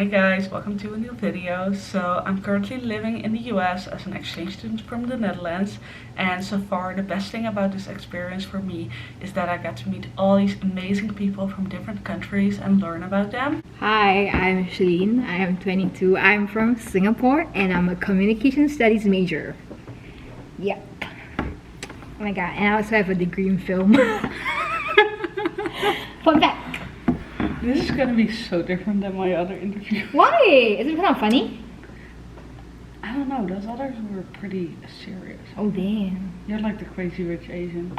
Hi guys, welcome to a new video. So I'm currently living in the US as an exchange student from the Netherlands, and so far the best thing about this experience for me is that I got to meet all these amazing people from different countries and learn about them. Hi, I'm Sherlyn. I am 22. I'm from Singapore and I'm a communication studies major. Yep. Oh my god, and I also have a degree in film. Fun fact. This is gonna be so different than my other interview. Why? Is it kind of funny? I don't know, those others were pretty serious. Oh damn. You're like the crazy rich Asian.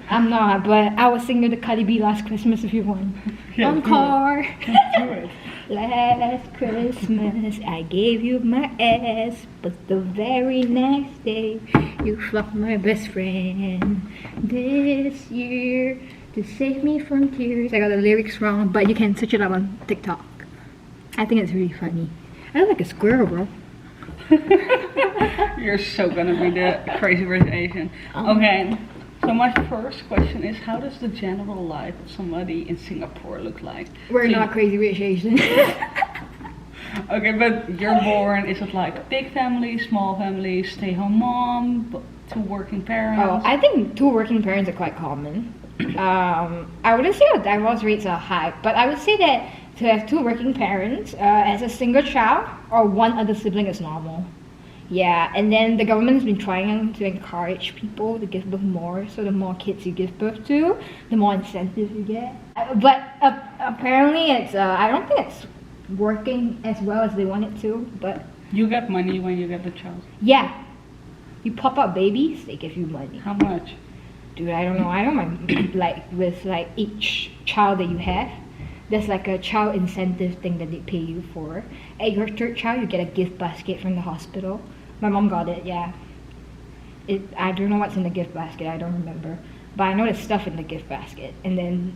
I'm not, but I was singing the Cardi B last Christmas if you want. Yeah, Encore. do it. Last Christmas I gave you my ass, but the very next day you fucked my best friend. This year to save me from tears. I got the lyrics wrong, but you can search it up on TikTok. I think it's really funny. I look like a squirrel, bro. You're so gonna be the crazy rich Asian. Okay, so my first question is, how does the general life of somebody in Singapore look like? We're So not crazy rich Asian. Okay, but you're born, is it like big family, small family, stay-home mom, two working parents? Oh, I think two working parents are quite common. I wouldn't say our divorce rates are high, but I would say that to have two working parents as a single child or one other sibling is normal. Yeah, and then the government has been trying to encourage people to give birth more, so the more kids you give birth to, the more incentive you get. But apparently it's, I don't think it's working as well as they want it to, but You get money when you get the child. yeah, you pop up babies, they give you money. How much? Dude, I don't know. I don't mind, like with like each child that you have, there's like a child incentive thing that they pay you for. At your third child, you get a gift basket from the hospital. My mom got it, yeah. I don't know what's in the gift basket, I don't remember. But I know there's stuff in the gift basket. And then,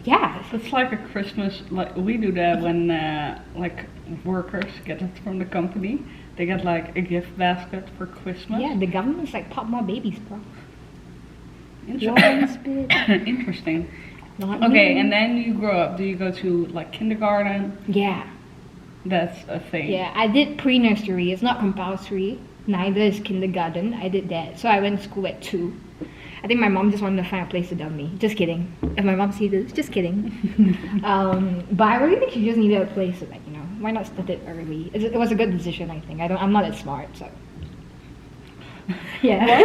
yeah. It's like a Christmas, like we do that when like workers get it from the company. They get like a gift basket for Christmas. Yeah, the government's like, pop more babies, bro. Interesting. Not Okay, me. and then you grow up. Do you go to like kindergarten? Yeah. That's a thing. Yeah, I did pre-nursery. It's not compulsory. Neither is kindergarten. I did that. So I went to school at 2. I think my mom just wanted to find a place to dump me. Just kidding. If my mom sees this, just kidding. But I really think she just needed a place to, like, you know, why not start it early? It was a good decision, I think. I'm not that smart, so. Yeah.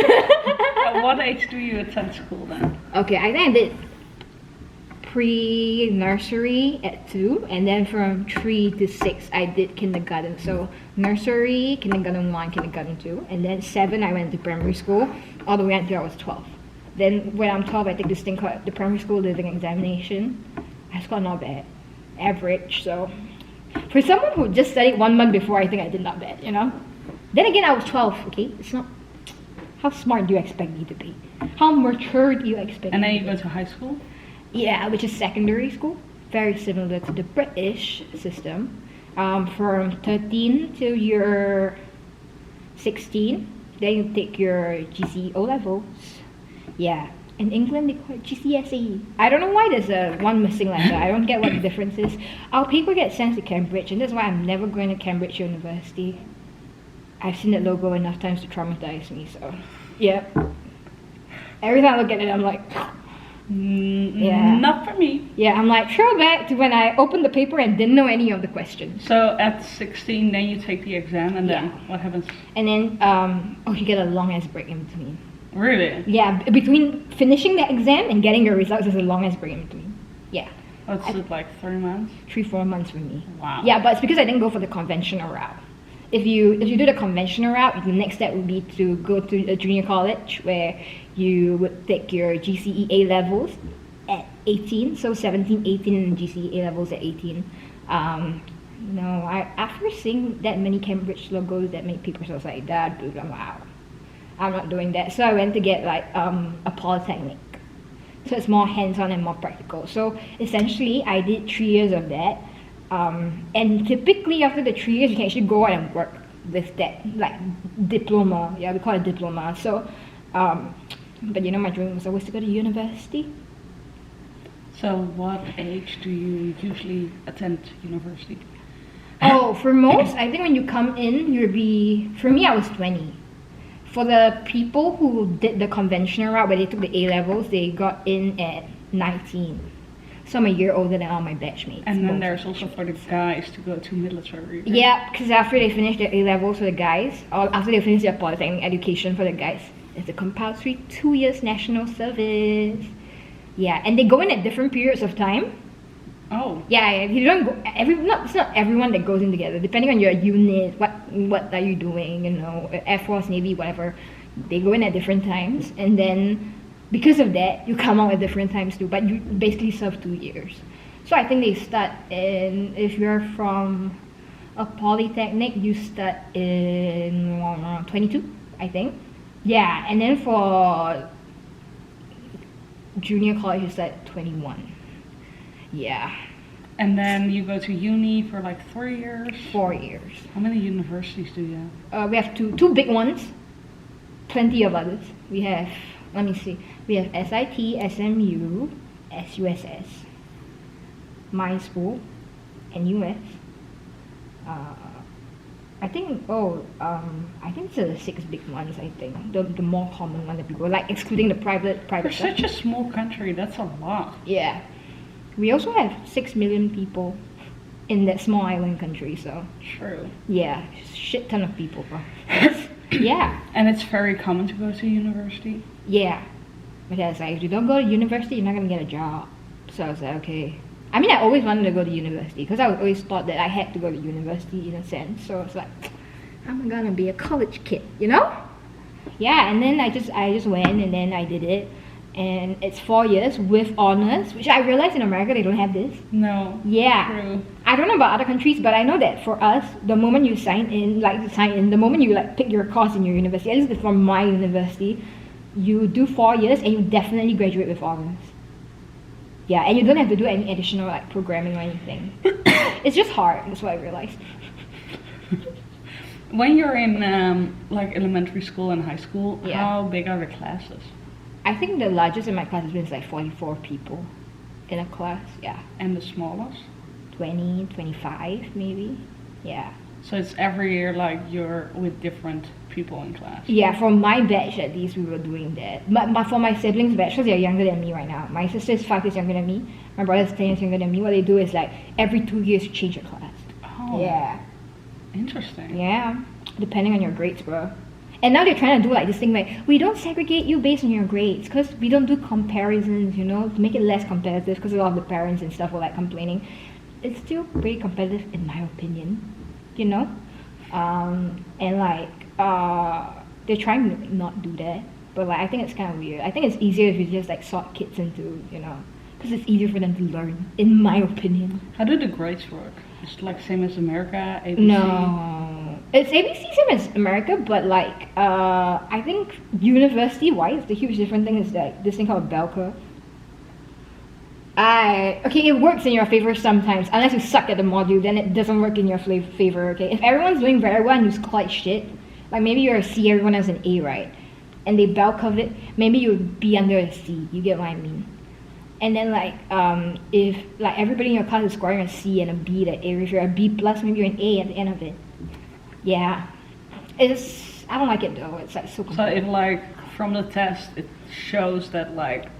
At what age do you attend school then? Okay, I think I did pre-nursery at 2, and then from 3 to 6 I did kindergarten. So nursery, kindergarten 1, kindergarten 2, and then 7 I went to primary school all the way until I was 12. Then when I'm 12 I take this thing called the primary school living examination. I scored not bad, average. So for someone who just studied 1 month before, I think I did not bad, you know. Then again, I was 12. Okay, it's not. How smart do you expect me to be? How mature do you expect And me then to you be? go to high school? Yeah, which is secondary school. Very similar to the British system. From 13 till you're 16, then you take your GCE O levels. Yeah, in England they call it GCSE. I don't know why there's a one missing letter. I don't get what the difference is. Our paper gets sent to Cambridge, and that's why I'm never going to Cambridge University. I've seen that logo enough times to traumatize me, so yeah. Every time I look at it, I'm like, yeah. Not for me. Yeah, I'm like, throwback to when I opened the paper and didn't know any of the questions. So at 16 then you take the exam, and then Yeah. what happens? And then, you get a long ass break in between. Really? Yeah, between finishing the exam and getting your results is a long ass break in between. Yeah, What's it like, 3 months? 3-4 months for me. Wow. Yeah, but it's because I didn't go for the conventional route. If you do the conventional route, the next step would be to go to a junior college where you would take your GCE A levels at 18, so 17, 18, and GCE A levels at 18. After seeing that many Cambridge logos that many papers, I was like, that dude, wow, I'm not doing that. So I went to get like a polytechnic. So it's more hands-on and more practical. So essentially, I did 3 years of that. And typically after the 3 years, you can actually go out and work with that, like, diploma. Yeah, we call it diploma. So, but you know, my dream was always to go to university. So what age do you usually attend university? Oh, for most, I think when you come in, for me, I was 20. For the people who did the conventional route, where they took the A levels, they got in at 19. So I'm a year older than all my batchmates. And then there's also for the guys to go to military. Right? Yeah, because after they finish their A levels for the guys, or after they finish their polytechnic education for the guys, it's a compulsory 2 years national service. Yeah, and they go in at different periods of time. Oh. Yeah, you don't go it's not everyone that goes in together. Depending on your unit, what are you doing, Air Force, Navy, whatever. They go in at different times, and then because of that, you come out at different times too. But you basically serve 2 years. So I think they start if you're from a polytechnic, you start in 22, I think. Yeah, and then for junior college, you start at 21. Yeah. And then you go to uni for like 3 years? 4 years. How many universities do you have? We have two big ones, plenty of others. We have, let me see, we have SIT, SMU, SUSS, my school, NUS. I think it's the 6 big ones. I think the more common one that people like, excluding the private For stuff. such a small country, that's a lot. Yeah, we also have 6 million people in that small island country. So True. yeah, shit ton of people, bro. Yeah. And it's very common to go to university. Yeah, because like if you don't go to university, you're not gonna get a job. So I was like, okay. I mean, I always wanted to go to university because I always thought that I had to go to university in a sense. So it's like, I'm gonna be a college kid, Yeah, and then I just went and then I did it, and it's 4 years with honors, which I realized in America they don't have this. No. Yeah. True. I don't know about other countries, but I know that for us, the moment you the moment you pick your course in your university, at least from my university, you do 4 years and you definitely graduate with honors. Yeah, and you don't have to do any additional programming or anything. It's just hard. That's what I realized. When you're in elementary school and high school, Yeah. how big are the classes? I think the largest in my class has been 44 people in a class. Yeah, And the smallest? 20, 25 maybe. Yeah. So it's every year you're with different people in class. Yeah, for my batch at least we were doing that. But for my siblings' batch, because they're younger than me right now. My sister is 5 years younger than me. My brother is 10 years younger than me. What they do is every 2 years you change your class. Oh. Yeah. Interesting. Yeah. Depending on your grades, bro. And now they're trying to do this thing we don't segregate you based on your grades because we don't do comparisons, to make it less competitive because a lot of the parents and stuff were complaining. It's still pretty competitive in my opinion, and they're trying to not do that, but I think it's kind of weird. I think it's easier if you just sort kids into, because it's easier for them to learn, in my opinion. How do the grades work? It's same as America, ABC? No, it's ABC same as America, but I think university-wise, the huge different thing is this thing called bell curve. It works in your favor sometimes, unless you suck at the module, then it doesn't work in your favor, okay? If everyone's doing very well and you score like shit, maybe you're a C, everyone has an A, right? And they bell curve it, maybe you would be under a C, you get what I mean? And then if everybody in your class is scoring a C and a B, if you're a B plus, maybe you're an A at the end of it. Yeah. I don't like it though, it's so competitive. So if from the test it shows that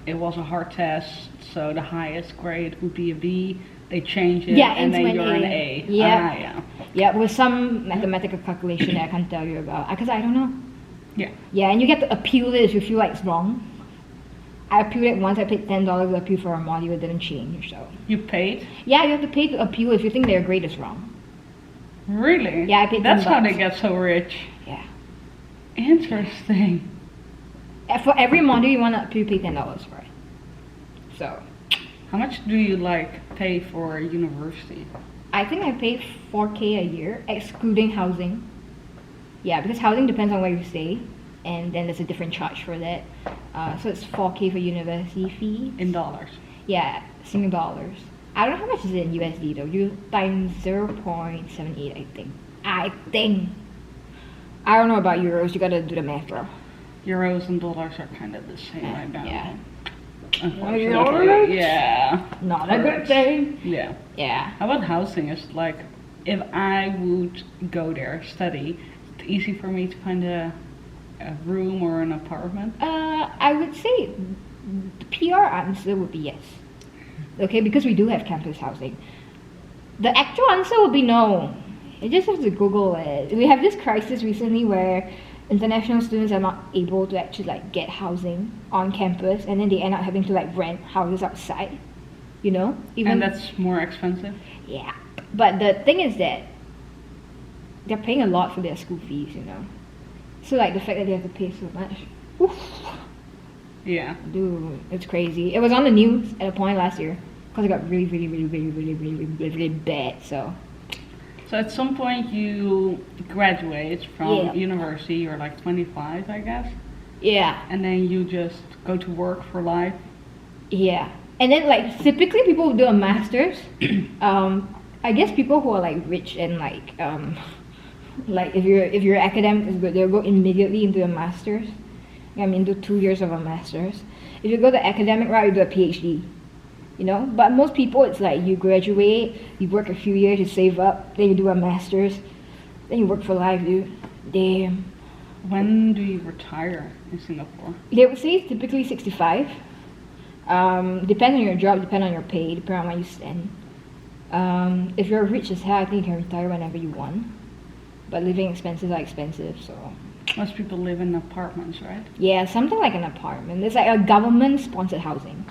it was a hard test, so the highest grade would be a B, they change it, and then you're an A. Yeah. Yeah, with some mathematical calculation that I can't tell you about, because I don't know. Yeah. Yeah, and you get to appeal it if you feel it's wrong. I appealed it once, I paid $10 to appeal for a module, it didn't change, so. You paid? Yeah, you have to pay to appeal if you think their grade is wrong. Really? Yeah, I paid $10. That's how they get so rich. Yeah. Interesting. For every module you want to appeal, pay $10 for it. So. How much do you pay for university? I think I paid $4K a year, excluding housing. Yeah, because housing depends on where you stay, and then there's a different charge for that. So it's $4K for university fee. In dollars? Yeah, Singapore dollars. I don't know how much is it in USD though. You times 0.78, I think. I don't know about euros. You gotta do the math, bro. Euros and dollars are kind of the same right now. Yeah. Unfortunately, yeah. Not a good thing. Yeah. Yeah. How about housing? Is if I would go there, study, it's easy for me to find a room or an apartment? I would say the PR answer would be yes. Okay, because we do have campus housing. The actual answer would be no. You just have to Google it. We have this crisis recently where international students are not able to actually like get housing on campus, and then they end up having to like rent houses outside. You know, And that's more expensive? yeah. But the thing is that they're paying a lot for their school fees. You know, so like the fact that they have to pay so much. Oof. Yeah. Dude, it's crazy. It was on the news at a point last year because it got really bad. So So at some point you graduate from Yeah. university, you're like 25, I guess, yeah, and then you just go to work for life. yeah. And then like typically people who do a master's. I guess people who are like rich and like if your academic is good, they'll go immediately into a master's. I mean, do 2 years of a master's. If you go the academic route, you do a PhD. You know, but most people, it's like you graduate, you work a few years, you save up, then you do a master's, then you work for life, dude. Damn. When do you retire in Singapore? They would say it's typically 65. Depends on your job, depend on your pay, depend on where you stand. If you're rich as hell, I think you can retire whenever you want. But living expenses are expensive, so Most people live in apartments, right? yeah, something like an apartment. It's like a government-sponsored housing.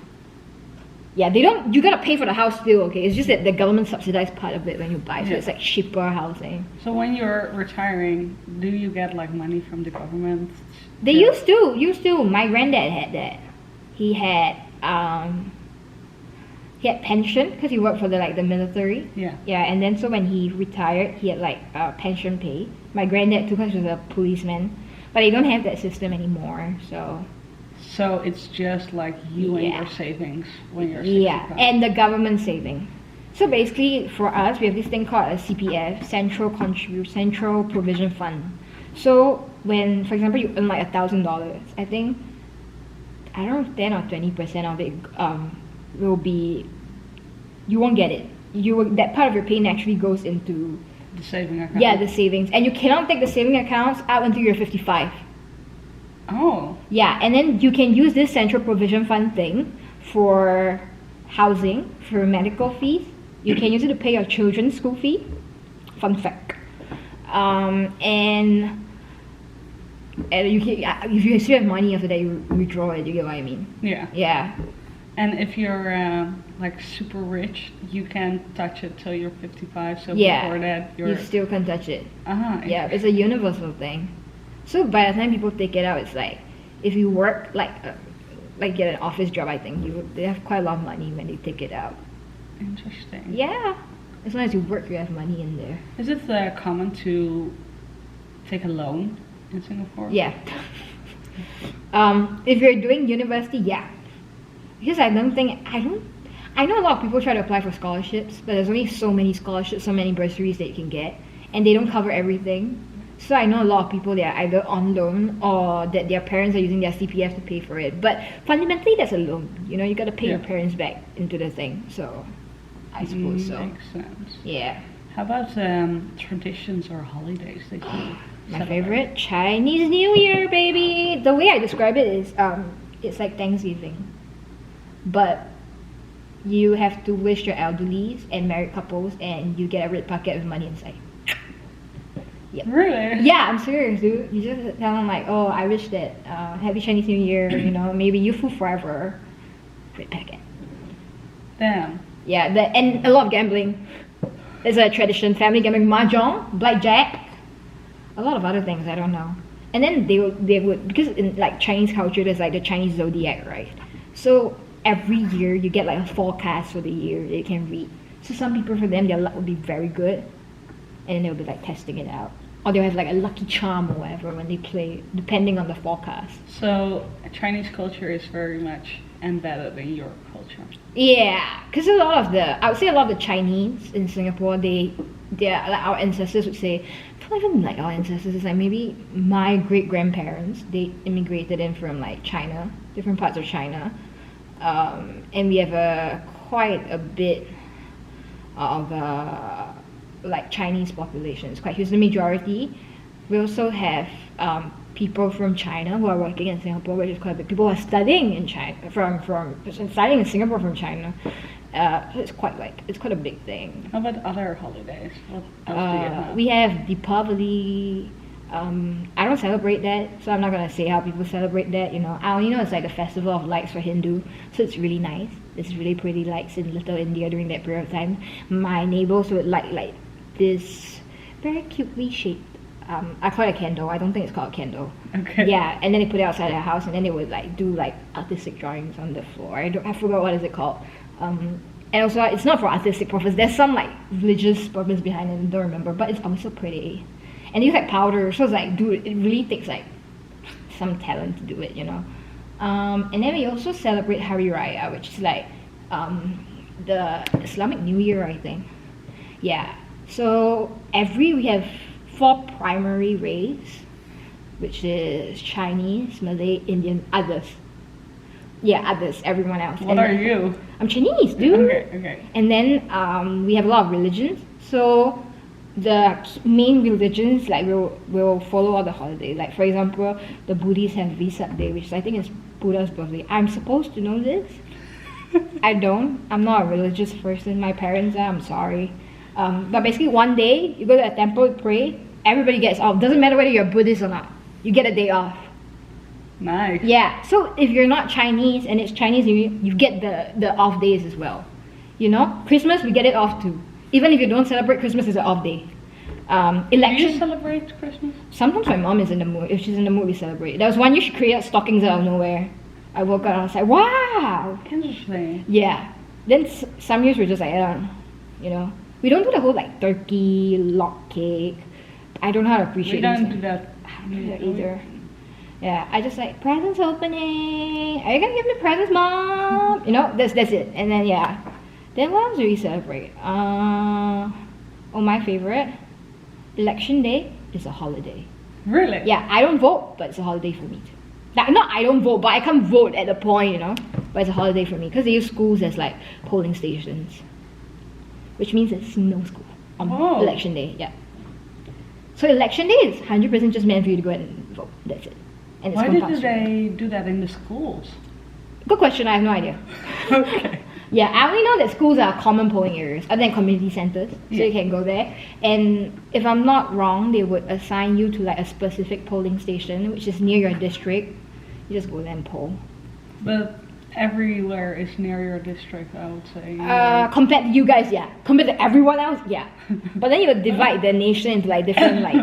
Yeah, they don't. You gotta pay for the house still, okay? It's just that the government subsidized part of it when you buy, so Yeah. it's like cheaper housing. So when you're retiring, do you get like money from the government? They Yeah. used to. My granddad had that. He had pension because he worked for the military. Yeah. Yeah, and then so when he retired, he had like pension pay. My granddad too, because he was a policeman, but they don't have that system anymore. So it's just like you and Yeah. your savings when you're 65. Yeah, and the government saving. So basically, for us, we have this thing called a CPF, Central Provision Fund. So when, for example, you earn like $1,000, I think, I don't know, 10 or 20% of it will be, you won't get it. That part of your pay naturally goes into The saving account. the savings, and you cannot take the saving accounts out until you're 55. Oh. Yeah, and then you can use this central provision fund thing for housing, for medical fees. You can use it to pay your children's school fee. Fun fact. And you can, if you still have money after that, you withdraw it. You get what I mean? Yeah. Yeah. And if you're like super rich, you can touch it till you're 55. So Yeah. before that, you're. You still can touch it. Yeah. It's a universal thing. So by the time people take it out, it's like if you work like get an office job, I think they have quite a lot of money when they take it out. Interesting. Yeah, as long as you work, you have money in there. Is it common to take a loan in Singapore? Yeah. If you're doing university, yeah. Because I know a lot of people try to apply for scholarships, but there's only so many scholarships, so many bursaries that you can get, and they don't cover everything. So I know a lot of people that are either on loan or that their parents are using their CPF to pay for it. But fundamentally, that's a loan. You know, you gotta pay your Yeah. parents back into the thing. So I suppose so. Makes sense. Yeah. How about traditions or holidays that you My celebrate? favorite, Chinese New Year, baby. The way I describe it is, it's like Thanksgiving, but you have to wish your elderlies and married couples, and you get a red bucket with money inside. Yep. Really? Yeah, I'm serious, dude. You just tell them like, oh, I wish that Happy Chinese New Year. You know, maybe youthful forever. Red packet. Damn. Yeah, and a lot of gambling. There's a tradition, family gambling, mahjong, blackjack, a lot of other things I don't know. And then they would because in like Chinese culture, there's like the Chinese zodiac, right? So every year you get like a forecast for the year that you can read. So some people, for them, their luck will be very good, and then they'll be like testing it out, or they'll have like a lucky charm or whatever when they play, depending on the forecast. So Chinese culture is very much embedded in your culture. Yeah, because I would say a lot of the Chinese in Singapore, they're like our ancestors would say, not even like our ancestors, it's like maybe my great grandparents, they immigrated in from like China, different parts of China, and we have quite a bit of like Chinese population. It's quite huge. The majority. We also have people from China who are working in Singapore, which is quite big. People who are studying in China from studying in Singapore from China. So it's quite a big thing. How about other holidays? What else do you have? We have Deepavali. I don't celebrate that, so I'm not gonna say how people celebrate that. You know, I only know it's like a festival of lights for Hindu, so it's really nice. It's really pretty lights in Little India during that period of time. My neighbors would like this very cutely shaped. I call it a candle. I don't think it's called a candle. Okay. Yeah, and then they put it outside their house, and then they would like do like artistic drawings on the floor. I forgot what is it called. And also, it's not for artistic purpose. There's some like religious purpose behind it. I don't remember, but it's also pretty. And they use like powder, so it's like, dude, it really takes like some talent to do it, you know. And then we also celebrate Hari Raya, which is like the Islamic New Year, I think. Yeah. So we have 4 primary race, which is Chinese, Malay, Indian, others. Yeah, others, everyone else. What are you? I'm Chinese, dude. Okay. And then we have a lot of religions. So the main religions like will follow all the holidays. Like for example, the Buddhists have Vesak Day, which I think is Buddha's birthday. I'm supposed to know this. I don't. I'm not a religious person. My parents are. I'm sorry. But basically, one day you go to a temple, pray. Everybody gets off. Doesn't matter whether you're Buddhist or not. You get a day off. Nice. Yeah. So if you're not Chinese and it's Chinese New Year, you get the off days as well. You know, Christmas we get it off too. Even if you don't celebrate Christmas, it's an off day. Election. Do you celebrate Christmas? Sometimes my mom is in the mood. If she's in the mood, we celebrate. There was one year she created stockings out of nowhere. I woke up and I was like, wow. Interesting. Yeah. Then some years we're just like, you know. We don't do the whole like turkey, log cake. I don't know how to appreciate We don't these do things. that. I don't do that either. Yeah, I just like presents opening. Are you gonna give me presents, mom? You know, that's it. And then yeah. Then what else do we celebrate? My favorite. Election day is a holiday. Really? Yeah, I don't vote, but it's a holiday for me too. Like, not I don't vote, but I can't vote at the point, you know. But it's a holiday for me because they use schools as like polling stations, which means there's no school on election day. Yeah. So election day is 100% just meant for you to go and vote. That's it. And it's Why compulsory. did they do that in the schools? Good question. I have no idea. Okay. Yeah, I only know that schools are common polling areas, other than community centers, so Yeah. you can go there. And if I'm not wrong, they would assign you to like a specific polling station, which is near your district. You just go there and poll. But everywhere is near your district, I would say. Compared to you guys, yeah. Compared to everyone else, yeah. But then you would divide the nation into like different like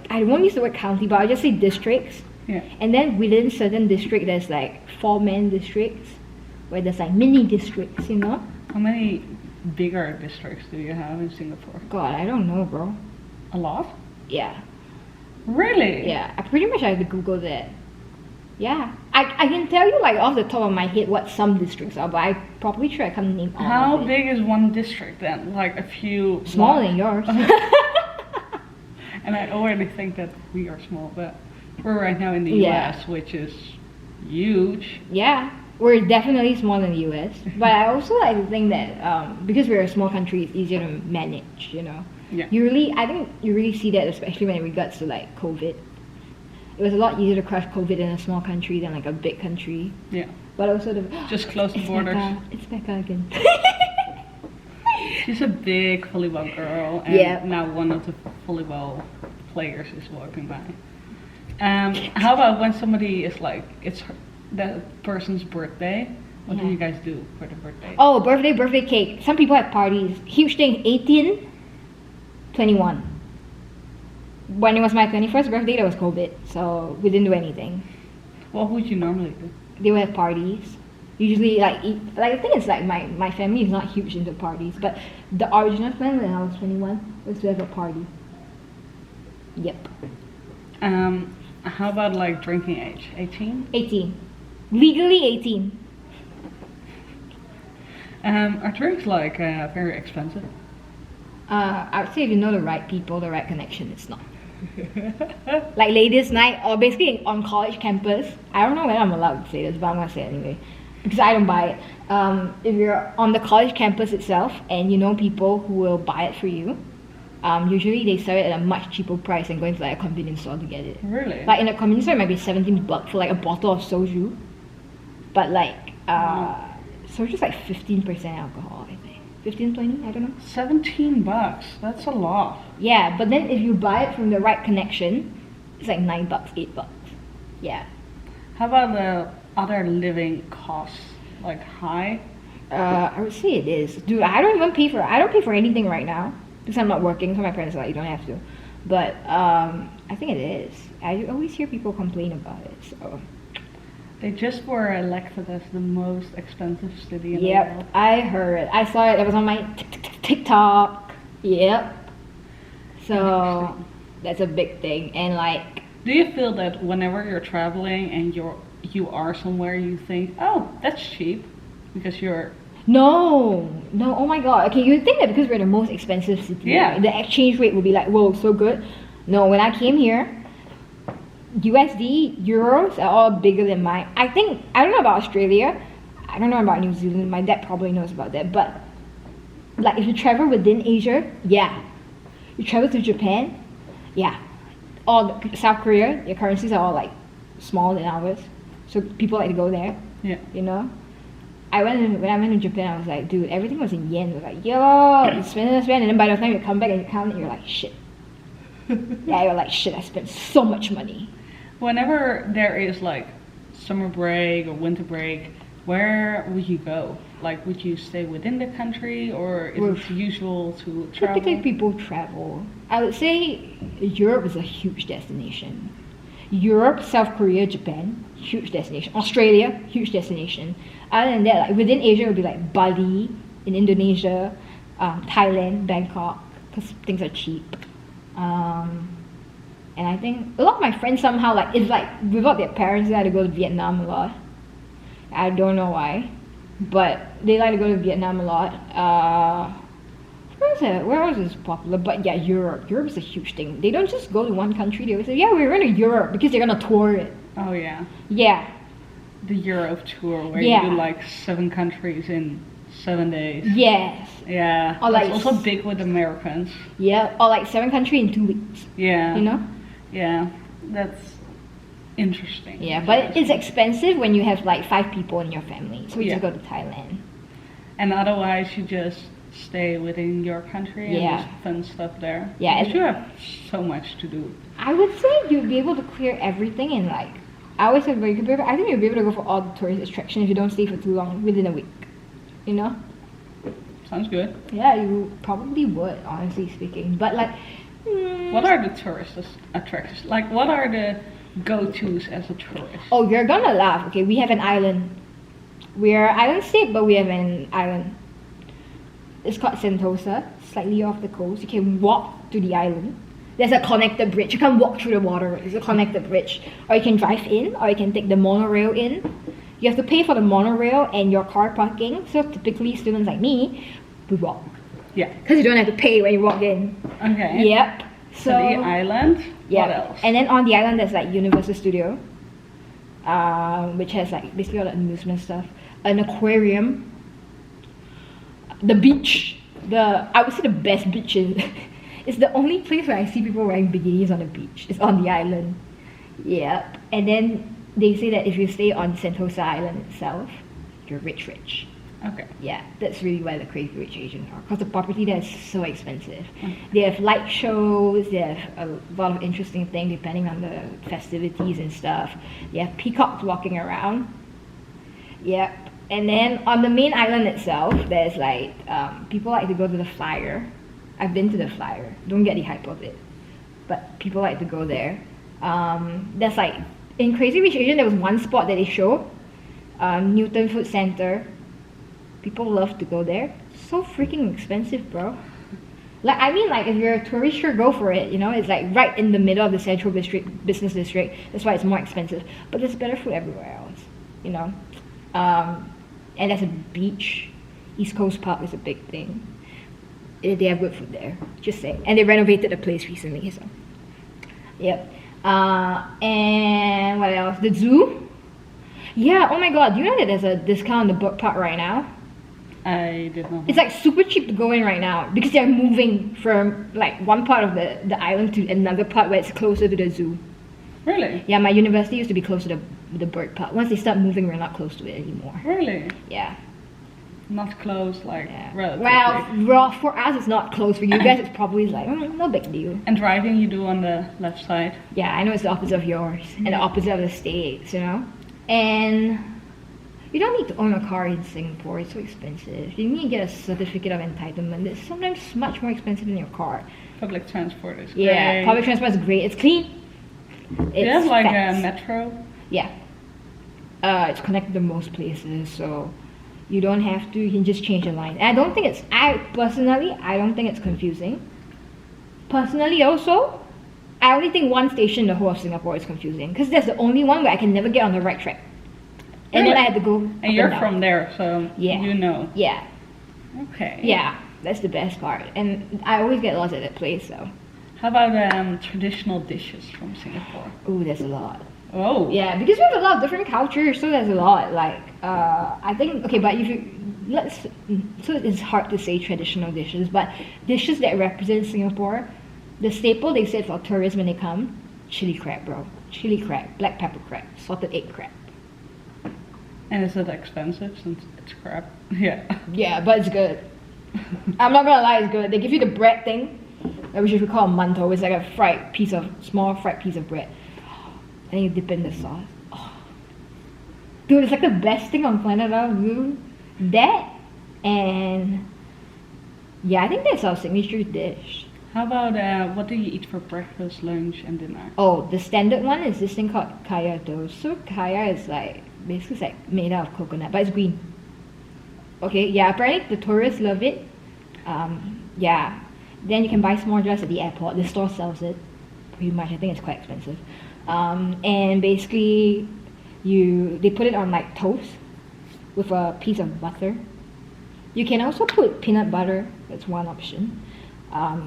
I won't use the word county, but I'll just say districts. Yeah. And then within certain district, there's like 4-man districts, where there's like mini districts, you know? How many bigger districts do you have in Singapore? God, I don't know, bro. A lot? Yeah. Really? Yeah, I pretty much have to Google that. Yeah. I can tell you like off the top of my head what some districts are, but I'm probably sure I can't name all How of it. big is one district then? Like a few... Smaller blocks? than yours. And I already think that we are small, but we're right now in the Yeah. US, which is huge. Yeah. We're definitely smaller than the US. But I also like to think that because we're a small country, it's easier to manage, you know? Yeah. I think you really see that especially when it regards to like COVID. It was a lot easier to crush COVID in a small country than like a big country. Yeah. But also Just close the borders. It's Becca again. She's a big volleyball girl, and Yeah. now one of the volleyball players is walking by. How about when somebody is like, it's that person's birthday? What do Yeah. you guys do for the birthday? Oh, birthday cake. Some people have parties. Huge thing, 18, 21. When it was my 21st birthday, there was COVID, so we didn't do anything. What would you normally do? They would have parties. Usually, like the thing is, like my family is not huge into parties, but the original plan when I was 21 was to have a party. Yep. How about like drinking age? 18? 18. Legally 18. Are drinks like very expensive? I would say if you know the right people, the right connection, it's not. Like ladies' night, or basically on college campus. I don't know whether I'm allowed to say this, but I'm gonna say it anyway because I don't buy it. If you're on the college campus itself and you know people who will buy it for you, Usually they sell it at a much cheaper price than going to like a convenience store to get it. Really? Like in a convenience store, it might be $17 for like a bottle of soju, but like soju's like 15% alcohol, I think. 15, 20, I don't know. $17. That's a lot. Yeah, but then if you buy it from the right connection, it's like $9, $8. Yeah. How about the other living costs? Like high? I would say it is. Dude, I don't pay for anything right now because I'm not working, so my parents are like, you don't have to. But I think it is. I always hear people complain about it, so. They just were elected as the most expensive city in the Yep, world. I heard. I saw it. It was on my TikTok. Yep. So that's a big thing, and like. Do you feel that whenever you're traveling and you are somewhere, you think, oh, that's cheap, because you're No, oh my god. Okay, you think that because we're the most expensive city, Yeah. right, the exchange rate would be like, whoa, so good. No, when I came here, USD, euros are all bigger than mine. I don't know about Australia. I don't know about New Zealand. My dad probably knows about that. But like if you travel within Asia, yeah. You travel to Japan, yeah. All South Korea, their currencies are all like smaller than ours. So people like to go there, yeah. you know? When I went to Japan, I was like, dude, everything was in yen. It was like, yo, you spend, and then by the time you come back and you count it, you're like, shit. Yeah, you're like, shit, I spent so much money. Whenever there is like summer break or winter break, where would you go? Like, would you stay within the country, or is it usual to travel? Typically people travel. I would say Europe is a huge destination. Europe, South Korea, Japan, huge destination. Australia, huge destination. Other than that, like within Asia, it would be like Bali in Indonesia, Thailand, Bangkok, because things are cheap. And I think a lot of my friends somehow like it's like without their parents, they had to go to Vietnam a lot. I don't know why, but they like to go to Vietnam a lot. Where else is popular? But yeah, Europe. Europe is a huge thing. They don't just go to one country. They always say, yeah, we're going to Europe because they're gonna tour it. Oh yeah. Yeah. The Europe tour where you do like 7 countries in 7 days. Yes. Yeah. Or like that's also big with Americans. Yeah. Or like 7 countries in 2 weeks. Yeah. You know? Yeah. That's interesting. Yeah, but it's expensive when you have like 5 people in your family. So we just go to Thailand. And otherwise you just stay within your country and Yeah. just fun stuff there. Yeah, Because you have so much to do. I would say you'd be able to clear everything in like, I always have very good paper. I think you'll be able to go for all the tourist attractions if you don't stay for too long, within a week. You know? Sounds good. Yeah, you probably would, honestly speaking. But like, What are the tourist attractions? Like, what are the go-tos as a tourist? oh, you're gonna laugh. Okay, we have an island. We're island state, but we have an island. It's called Sentosa, slightly off the coast. You can walk to the island. There's a connected bridge. You can't walk through the water. It's a connected bridge. Or you can drive in, or you can take the monorail in. You have to pay for the monorail and your car parking. So typically students like me, we walk. Yeah. Because you don't have to pay when you walk in. Okay. Yep. So the island. Yeah. What else? And then on the island there's like Universal Studio, which has like basically all the amusement stuff. An aquarium. The beach. I would say the best beach is it's the only place where I see people wearing bikinis on the beach. It's on the island. Yep. And then they say that if you stay on Sentosa Island itself, you're rich. Okay. Yeah, that's really why the crazy rich Asians are. Because the property there is so expensive. They have light shows, they have a lot of interesting things depending on the festivities and stuff. They have peacocks walking around. Yep. And then on the main island itself, there's like, people like to go to the Flyer. I've been to the Flyer. Don't get the hype of it. But people like to go there. There's like, in Crazy Rich Asian, there was one spot that they show. Newton Food Center. People love to go there. So freaking expensive, bro. Like, I mean, like, if you're a tourist, sure, go for it. You know, it's like right in the middle of the central business district. That's why it's more expensive. But there's better food everywhere else. You know. And there's a beach. East Coast Park is a big thing. They have good food there. Just saying. And they renovated the place recently, so. Yep. And what else? The zoo. Yeah. Oh my God. Do you know that there's a discount on the book park right now? I did not. It's like super cheap to go in right now because they're moving from like one part of the island to another part where it's closer to the zoo. Really? Yeah, my university used to be close to the bird park. Once they start moving, we're not close to it anymore. Really? Yeah. Not close, like relatively. Well, for us it's not close. For you guys, it's probably like no big deal. And driving you do on the left side. Yeah, I know it's the opposite of yours and the opposite of the States, you know. And you don't need to own a car in Singapore. It's so expensive. You need to get a certificate of entitlement. It's sometimes much more expensive than your car. Public transport is great. Yeah, public transport is great. It's clean. You have like fast. a metro. Yeah. It's connected to most places, so you don't have to. You can just change the line. And I don't think it's. I don't think it's confusing. Personally, also, I only think one station in the whole of Singapore is confusing because that's the only one where I can never get on the right track. And then I had to go. And you're from there, so you know. Yeah. Okay. Yeah, that's the best part. And I always get lost at that place, so. How about traditional dishes from Singapore? Ooh, there's a lot. Oh. Yeah, because we have a lot of different cultures, so there's a lot. Like, I think, okay, but if you, so it's hard to say traditional dishes, but dishes that represent Singapore, the staple they said for tourists when they come, chili crab, bro. Chili crab, black pepper crab, salted egg crab. And is it expensive since it's crab? Yeah. Yeah, but it's good. I'm not gonna lie, it's good. They give you the bread thing, which we call a mantou. It's like a small fried piece of bread. And you dip in the sauce. Oh. Dude, it's like the best thing on planet Earth, dude. That, and yeah, I think that's our signature dish. How about what do you eat for breakfast, lunch, and dinner? Oh, the standard one is this thing called kaya toast. So kaya is like, basically it's like made out of coconut, but it's green. Okay, yeah, apparently the tourists love it. Yeah. Then you can buy small jars at the airport. The store sells it. Pretty much, I think it's quite expensive. And basically, they put it on like toast with a piece of butter. You can also put peanut butter. That's one option.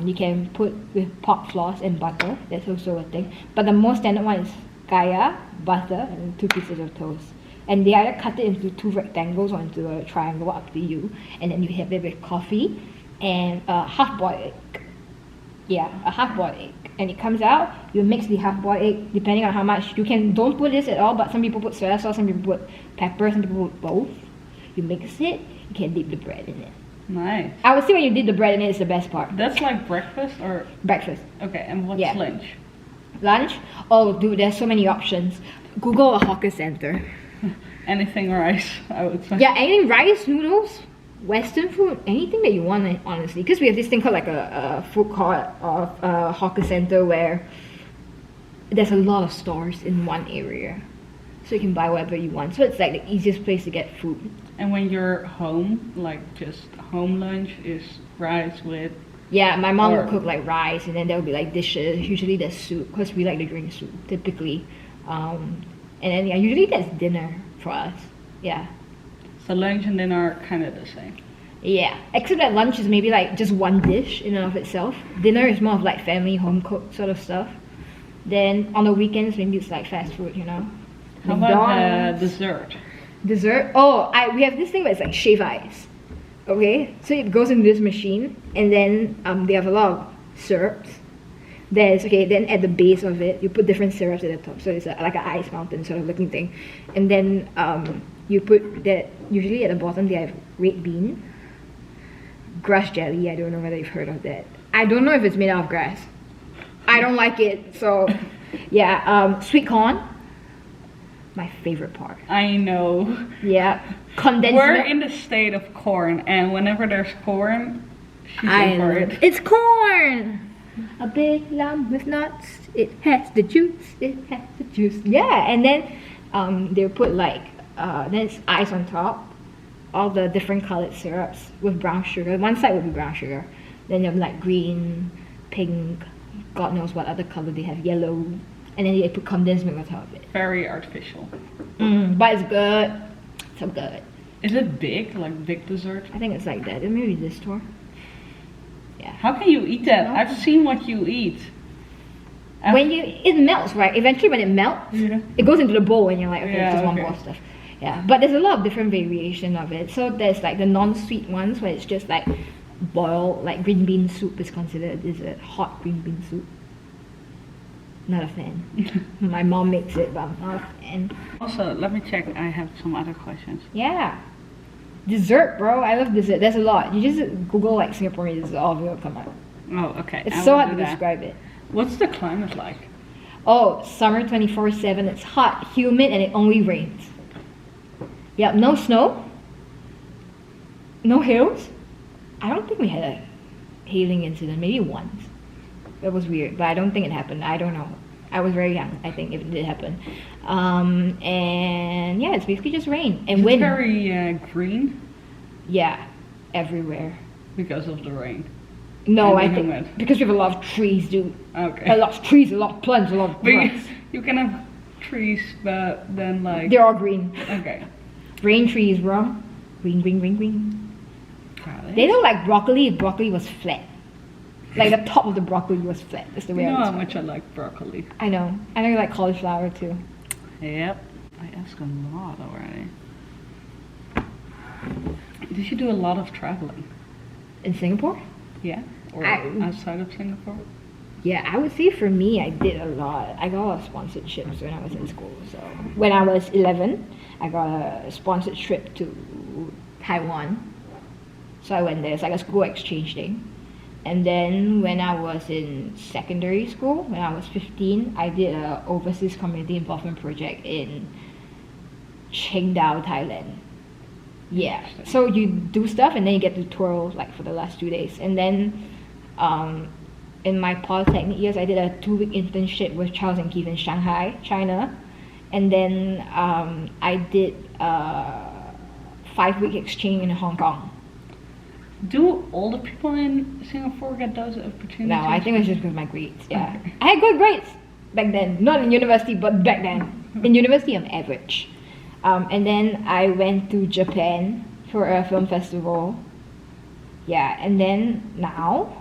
You can put with pork floss and butter. That's also a thing. But the most standard one is kaya, butter, and 2 pieces of toast. And they either cut it into 2 rectangles or into a triangle, up to you. And then you have it with coffee and a half-boiled egg. Yeah, a half-boiled egg. And it comes out, you mix the half-boiled egg depending on how much. Don't put this at all, but some people put soya sauce, some people put pepper, some people put both. You mix it, you can dip the bread in it. Nice. I would say when you dip the bread in it, it's the best part. That's like breakfast or? Breakfast. Okay, and what's lunch? Lunch? Oh, dude, there's so many options. Google a hawker center. Anything rice, I would say. Yeah, anything rice, noodles, Western food, anything that you want, honestly. Because we have this thing called like a food court or a hawker center where there's a lot of stores in one area. So you can buy whatever you want. So it's like the easiest place to get food. And when you're home, like just home lunch is rice with... Yeah, my mom will cook like rice and then there will be like dishes. Usually there's soup because we like to drink soup, typically. And then yeah, usually that's dinner for us. Yeah. So lunch and dinner are kind of the same. Yeah, except that lunch is maybe like just one dish in and of itself. Dinner is more of like family home cooked sort of stuff. Then on the weekends maybe it's like fast food, you know. How about dessert? Dessert? Oh, we have this thing where it's like shaved ice. Okay, so it goes into this machine and then they have a lot of syrups. Then at the base of it you put different syrups at the top, so it's like an ice mountain sort of looking thing. And then you put that, usually at the bottom they have red bean, grass jelly. I don't know whether you've heard of that. I don't know if it's made out of grass. I don't like it, so yeah. Sweet corn, my favorite part. I know. Yeah, condensed We're milk. in the state of corn, and whenever there's corn, she's in for it. It's corn. A big lump with nuts. It has the juice. It has the juice. Yeah, and then they'll put like then it's ice on top. All the different colored syrups with brown sugar. One side will be brown sugar. Then you have like green, pink, God knows what other color they have, yellow. And then they put condensed milk on top of it. Very artificial. But it's good. So good. Is it big? Like big dessert? I think it's like that. Maybe this store. Yeah. How can you eat that? I've seen what you eat. It melts, right? Eventually when it melts, it goes into the bowl and you're like, okay, it's just one more stuff. Yeah, but there's a lot of different variation of it. So there's like the non-sweet ones where it's just like boiled, like green bean soup is considered a dessert. Hot green bean soup. Not a fan. My mom makes it, but I'm not a fan. Also, let me check. I have some other questions. Yeah. Dessert, bro. I love dessert. There's a lot. You just Google like Singaporean dessert, all of it will come out. Oh, okay. It's I so will hard do to that. describe it. What's the climate like? Oh, summer 24/7. It's hot, humid, and it only rains. Yep, no snow. No hills. I don't think we had a hailing incident. Maybe once. That was weird, but I don't think it happened. I don't know. I was very young, I think, if it did happen. And yeah, it's basically just rain and It's wind. very green Yeah, everywhere. because of the rain. No, And I the think humid. because we have a lot of trees, dude. Okay. A lot of trees, a lot of plants, a lot of But you, grass. you can have trees, but then like. They're all green. Okay. Rain trees, bro. Green, green, green, green. Got it. They look like broccoli if broccoli was flat. Like the top of the broccoli was flat. That's the way You know I how would much I like broccoli. I know. I know you like cauliflower too. Yep. I asked a lot already. Did you do a lot of traveling? In Singapore? Yeah? Or I- outside of Singapore? Yeah, I would say for me, I did a lot. I got a lot of sponsorships when I was in school. So when I was 11, I got a sponsored trip to Taiwan. So I went there. It's like a school exchange thing. And then when I was in secondary school, when I was 15, I did a overseas community involvement project in Qingdao, Thailand. Yeah. So you do stuff and then you get to tour like for the last 2 days. And then in my polytechnic years, I did a 2-week internship with Charles and Keith in Shanghai, China. And then I did a 5-week exchange in Hong Kong. Do all the people in Singapore get those opportunities? No, I think it was just because of my grades. Yeah, I had good grades back then. Not in university, but back then. In university, I'm average. And then I went to Japan for a film festival. Yeah, and then now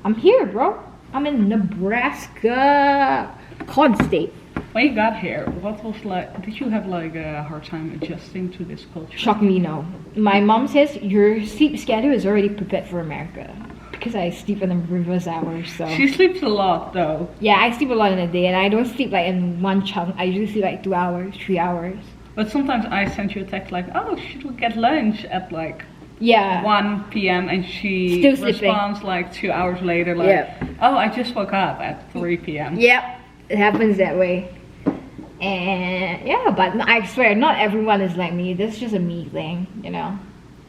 I'm here, bro. I'm in Nebraska, Corn State. When you got here, what was like? Did you have like a hard time adjusting to this culture? Shock me, no. My mom says your sleep schedule is already prepared for America because I sleep in the reverse hours. So She sleeps a lot though. yeah, I sleep a lot in a day, and I don't sleep like in one chunk. I usually sleep like 2 hours, 3 hours. But sometimes I send you a text like, oh, should we get lunch at like Yeah. 1 p.m. and she Still sleeping. responds like 2 hours later like, Yeah. oh, I just woke up at 3 p.m. Yep, it happens that way. And yeah, but I swear, not everyone is like me. This is just a me thing, you know.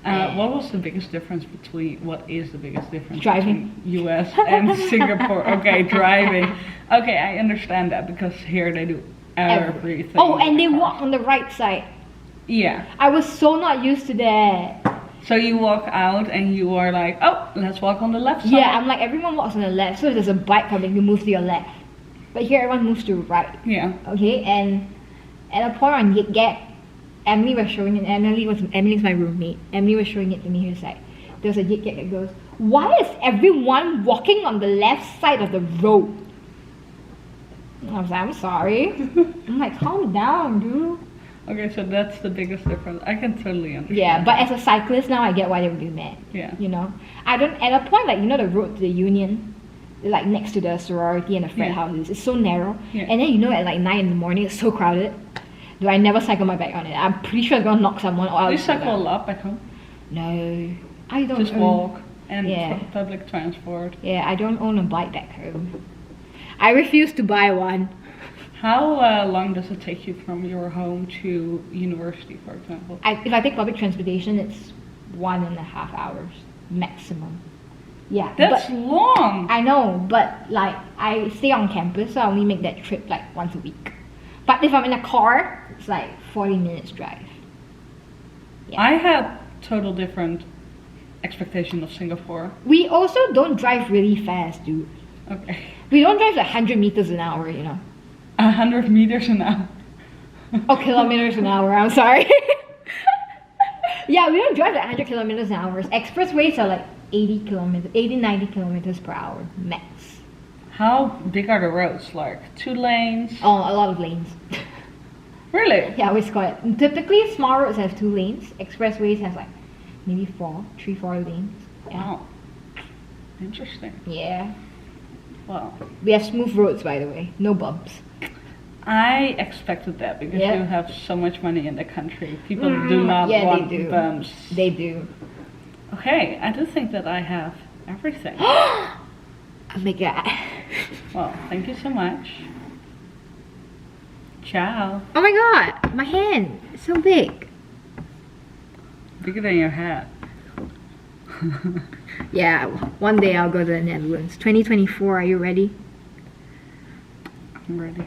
What was the biggest difference between, what is the biggest difference Driving. between US and Singapore? Okay, driving. Okay, I understand that because here they do everything. Oh, and they walk on the right side. Yeah. I was so not used to that. So you walk out and you are like, oh, let's walk on the left side. Yeah, I'm like, everyone walks on the left, so if there's a bike coming, you move to your left. But here, everyone moves to right. Yeah. Okay, and at a point on Yik Yak, Emily was showing it. Emily's my roommate. Emily was showing it to me. He was like, there's a Yik Yak that goes, why is everyone walking on the left side of the road? And I was like, I'm sorry. I'm like, calm down, dude. Okay, so that's the biggest difference. I can totally understand. Yeah, but as a cyclist now, I get why they would do that. Yeah. You know, I don't. At a point, like you know, the road to the Union, like next to the sorority and the frat Yeah. houses, it's so narrow. Yeah. And then you know, at like 9 in the morning, it's so crowded. Do I never cycle my bike on it? I'm pretty sure it's gonna knock someone or You else. cycle a lot back home? No, I don't. Just own- walk and Yeah. public transport. Yeah, I don't own a bike back home. I refuse to buy one. How long does it take you from your home to university, for example? If I take public transportation, it's 1.5 hours maximum. Yeah, That's but long! I know, but like I stay on campus, so I only make that trip like once a week. But if I'm in a car, it's like 40 minutes drive. Yeah. I had total different expectation of Singapore. We also don't drive really fast, dude. Okay. We don't drive like 100 meters an hour, you know. 100 meters an hour. Oh, kilometers an hour, I'm sorry. Yeah, we don't drive like 100 kilometers an hour. Expressways are like 80, 90 kilometers per hour, max. How big are the roads? Like 2 lanes? Oh, a lot of lanes. Really? Yeah, we score it. Typically, small roads have 2 lanes. Expressways has like maybe 4 lanes. Yeah. Wow. Interesting. Yeah. Wow. We have smooth roads, by the way. No bumps. I expected that because Yeah. you have so much money in the country. People do not yeah, want they do. bumps. They do. Okay, I do think that I have everything. Oh my god. Well, thank you so much. Ciao. Oh my god, my hand. It's so big. Bigger than your hat. Yeah, one day I'll go to the Netherlands. 2024, are you ready? I'm ready.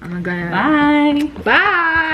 I'm gonna. Bye. Bye!